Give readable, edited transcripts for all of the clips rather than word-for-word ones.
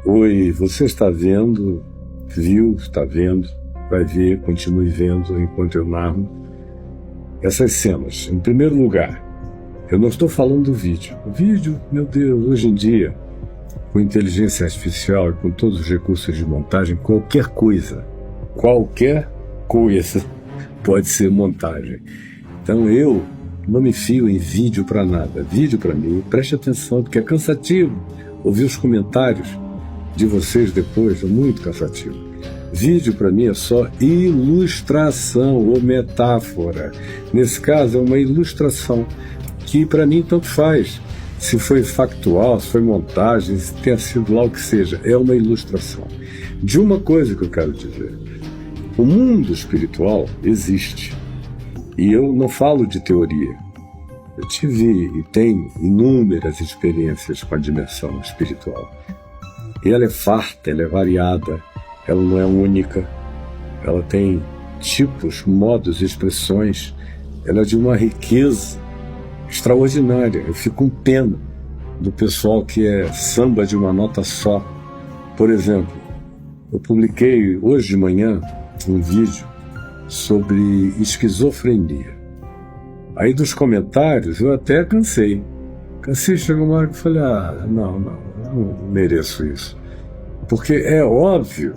Oi, você está vendo, viu, está vendo, vai ver, continue vendo enquanto eu narro essas cenas. Em primeiro lugar, eu não estou falando do vídeo. O vídeo, meu Deus, hoje em dia, com inteligência artificial e com todos os recursos de montagem, qualquer coisa pode ser montagem. Então eu não me fio em vídeo para nada. Vídeo para mim, preste atenção, porque é cansativo ouvir os comentários de vocês depois, é muito cansativo. Vídeo para mim é só ilustração ou metáfora. Nesse caso é uma ilustração que para mim tanto faz. Se foi factual, se foi montagem, se tenha sido lá o que seja, é uma ilustração. De uma coisa que eu quero dizer: o mundo espiritual existe. E eu não falo de teoria. Eu tive e tenho inúmeras experiências com a dimensão espiritual. E ela é farta, ela é variada, ela não é única. Ela tem tipos, modos, expressões. Ela é de uma riqueza extraordinária. Eu fico com pena do pessoal que é samba de uma nota só. Por exemplo, eu publiquei hoje de manhã um vídeo sobre esquizofrenia. Aí dos comentários eu até cansei. Chegou uma hora que eu falei, não mereço isso. Porque é óbvio,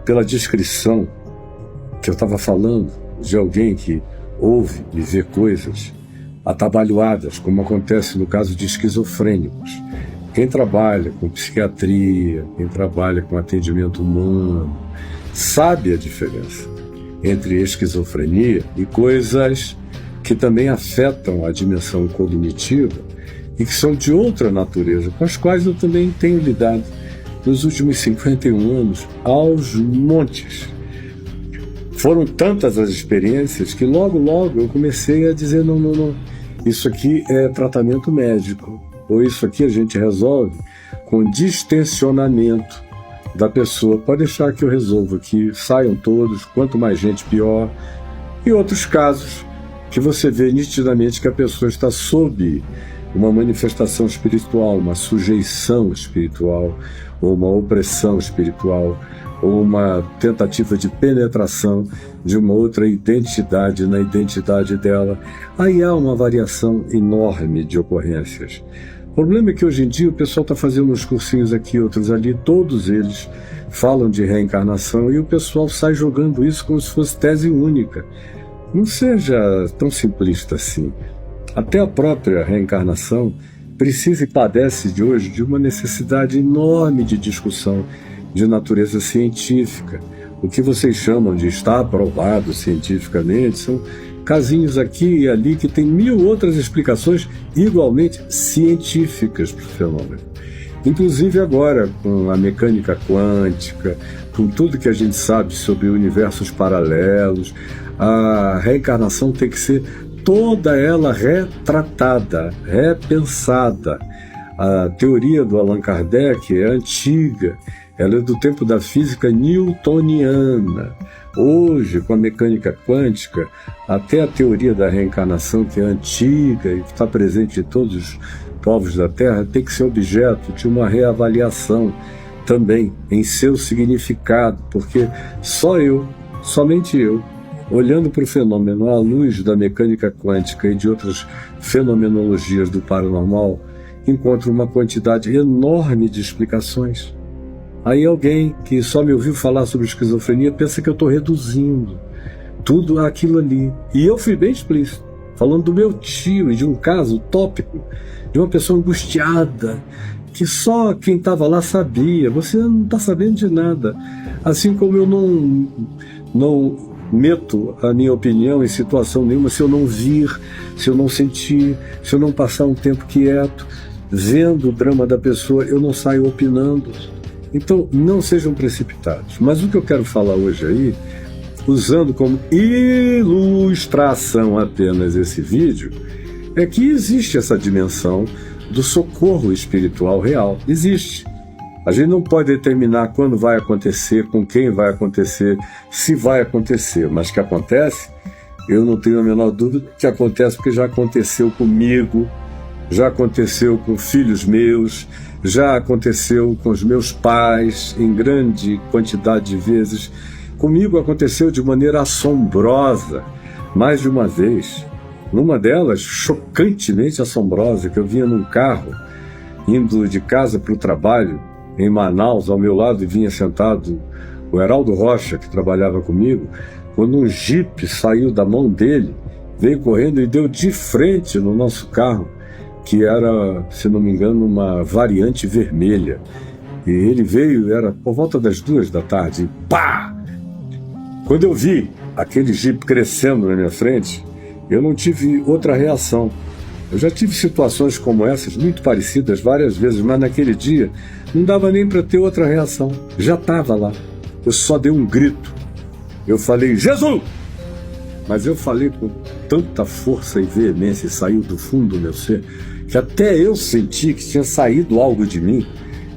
pela descrição que eu estava falando, de alguém que ouve e vê coisas atabalhoadas, como acontece no caso de esquizofrênicos. Quem trabalha com psiquiatria, quem trabalha com atendimento humano, sabe a diferença entre esquizofrenia e coisas que também afetam a dimensão cognitiva e que são de outra natureza, com as quais eu também tenho lidado nos últimos 51 anos aos montes. Foram tantas as experiências que logo eu comecei a dizer, não, isso aqui é tratamento médico, ou isso aqui a gente resolve com distensionamento da pessoa. Pode deixar que eu resolvo aqui, saiam todos, quanto mais gente pior. E outros casos que você vê nitidamente que a pessoa está sob uma manifestação espiritual, uma sujeição espiritual, ou uma opressão espiritual, ou uma tentativa de penetração de uma outra identidade na identidade dela. Aí há uma variação enorme de ocorrências. O problema é que hoje em dia o pessoal está fazendo uns cursinhos aqui, outros ali, todos eles falam de reencarnação e o pessoal sai jogando isso como se fosse tese única. Não seja tão simplista assim. Até a própria reencarnação precisa e padece de hoje de uma necessidade enorme de discussão de natureza científica. O que vocês chamam de estar aprovado cientificamente são casinhos aqui e ali que tem 1000 outras explicações igualmente científicas para o fenômeno. Inclusive agora, com a mecânica quântica, com tudo que a gente sabe sobre universos paralelos, a reencarnação tem que ser toda ela retratada, repensada. A teoria do Allan Kardec é antiga, ela é do tempo da física newtoniana. Hoje, com a mecânica quântica, até a teoria da reencarnação, que é antiga e que está presente em todos os povos da Terra, tem que ser objeto de uma reavaliação também em seu significado, porque somente eu, olhando para o fenômeno à luz da mecânica quântica e de outras fenomenologias do paranormal, encontro uma quantidade enorme de explicações. Aí alguém que só me ouviu falar sobre esquizofrenia pensa que eu estou reduzindo tudo aquilo ali. E eu fui bem explícito, falando do meu tio e de um caso tópico, de uma pessoa angustiada, que só quem estava lá sabia. Você não está sabendo de nada. Assim como eu não meto a minha opinião em situação nenhuma se eu não vir, se eu não sentir, se eu não passar um tempo quieto, vendo o drama da pessoa, eu não saio opinando. Então, não sejam precipitados. Mas o que eu quero falar hoje aí, usando como ilustração apenas esse vídeo, é que existe essa dimensão do socorro espiritual real. Existe. A gente não pode determinar quando vai acontecer, com quem vai acontecer, se vai acontecer, mas que acontece, eu não tenho a menor dúvida que acontece, porque já aconteceu comigo, já aconteceu com filhos meus, já aconteceu com os meus pais em grande quantidade de vezes. Comigo aconteceu de maneira assombrosa, mais de uma vez. Numa delas, chocantemente assombrosa, que eu vinha num carro, indo de casa para o trabalho, em Manaus, ao meu lado, e vinha sentado o Heraldo Rocha, que trabalhava comigo, quando um jipe saiu da mão dele, veio correndo e deu de frente no nosso carro, que era, se não me engano, uma variante vermelha. E ele veio, era por volta das 2 da tarde, e pá! Quando eu vi aquele jipe crescendo na minha frente, eu não tive outra reação. Eu já tive situações como essas, muito parecidas, várias vezes, mas naquele dia não dava nem para ter outra reação. Já estava lá. Eu só dei um grito. Eu falei, Jesus! Mas eu falei com tanta força e veemência, e saiu do fundo do meu ser, que até eu senti que tinha saído algo de mim,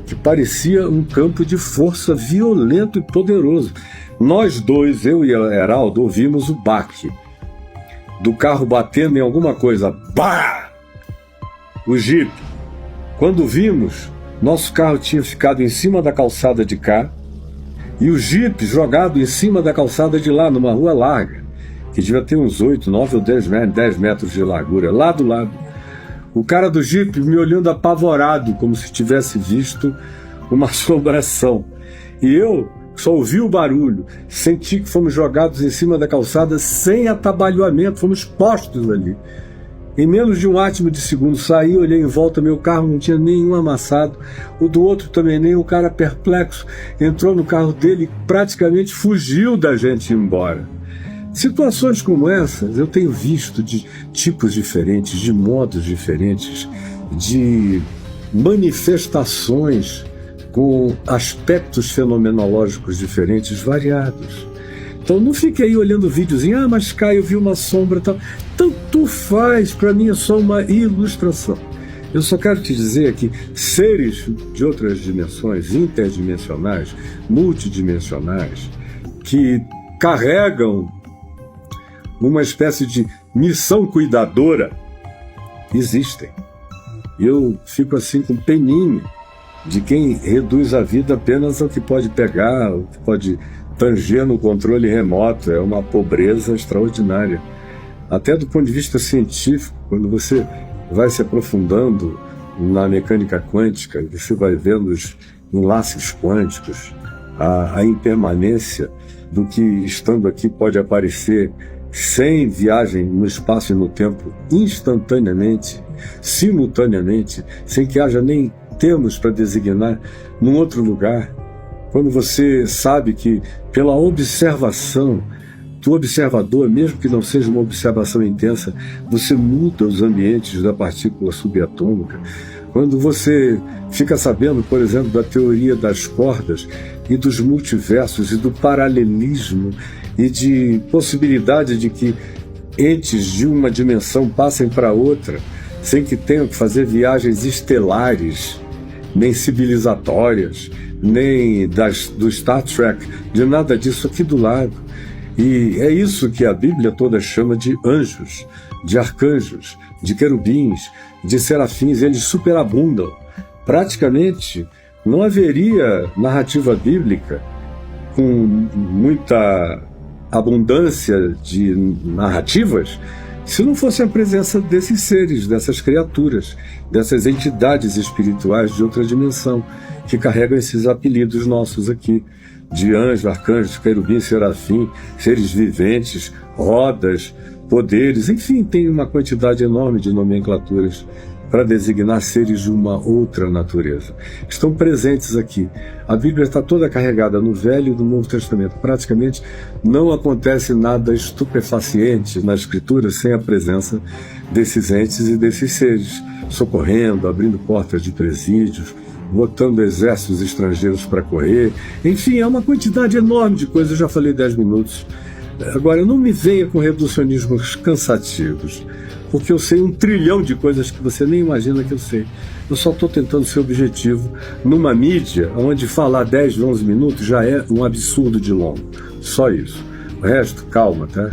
que parecia um campo de força violento e poderoso. Nós dois, eu e o Heraldo, ouvimos o baque do carro batendo em alguma coisa. Bah! O jipe. Quando vimos, nosso carro tinha ficado em cima da calçada de cá e o jipe jogado em cima da calçada de lá, numa rua larga, que devia ter uns 8, 9 ou 10 metros de largura, lá do lado. O cara do jipe me olhando apavorado, como se tivesse visto uma assombração. E eu só ouvi o barulho, senti que fomos jogados em cima da calçada sem atabalhoamento, fomos postos ali. Em menos de um átimo de segundo saí, olhei em volta, meu carro não tinha nenhum amassado, o do outro também nem, o cara perplexo entrou no carro dele e praticamente fugiu da gente ir embora. Situações como essas eu tenho visto de tipos diferentes, de modos diferentes, de manifestações com aspectos fenomenológicos diferentes, variados. Então não fiquei aí olhando videozinho, mas Caio viu uma sombra e tal. Tanto faz, para mim é só uma ilustração. Eu só quero te dizer que seres de outras dimensões, interdimensionais, multidimensionais, que carregam uma espécie de missão cuidadora, existem. Eu fico assim com peninha de quem reduz a vida apenas ao que pode pegar, ao que pode tanger no controle remoto. É uma pobreza extraordinária. Até do ponto de vista científico, quando você vai se aprofundando na mecânica quântica, você vai vendo os enlaces quânticos, a impermanência do que estando aqui pode aparecer sem viagem no espaço e no tempo, instantaneamente, simultaneamente, sem que haja nem termos para designar num outro lugar. Quando você sabe que pela observação do observador, mesmo que não seja uma observação intensa, você muda os ambientes da partícula subatômica. Quando você fica sabendo, por exemplo, da teoria das cordas e dos multiversos e do paralelismo e de possibilidade de que entes de uma dimensão passem para outra sem que tenham que fazer viagens estelares, nem civilizatórias, nem do Star Trek, de nada disso aqui do lado. E é isso que a Bíblia toda chama de anjos, de arcanjos, de querubins, de serafins. Eles superabundam. Praticamente não haveria narrativa bíblica com muita abundância de narrativas se não fosse a presença desses seres, dessas criaturas, dessas entidades espirituais de outra dimensão, que carregam esses apelidos nossos aqui, de anjo, arcanjo, querubim, serafim, seres viventes, rodas, poderes, enfim, tem uma quantidade enorme de nomenclaturas para designar seres de uma outra natureza. Estão presentes aqui. A Bíblia está toda carregada no Velho e no Novo Testamento. Praticamente não acontece nada estupefaciente na Escritura sem a presença desses entes e desses seres, socorrendo, abrindo portas de presídios, botando exércitos estrangeiros para correr. Enfim, é uma quantidade enorme de coisas. Eu já falei 10 minutos. Agora, não me venha com reducionismos cansativos, porque eu sei 1 trilhão de coisas que você nem imagina que eu sei. Eu só estou tentando ser objetivo numa mídia onde falar 10, 11 minutos já é um absurdo de longo. Só isso. O resto, calma, tá?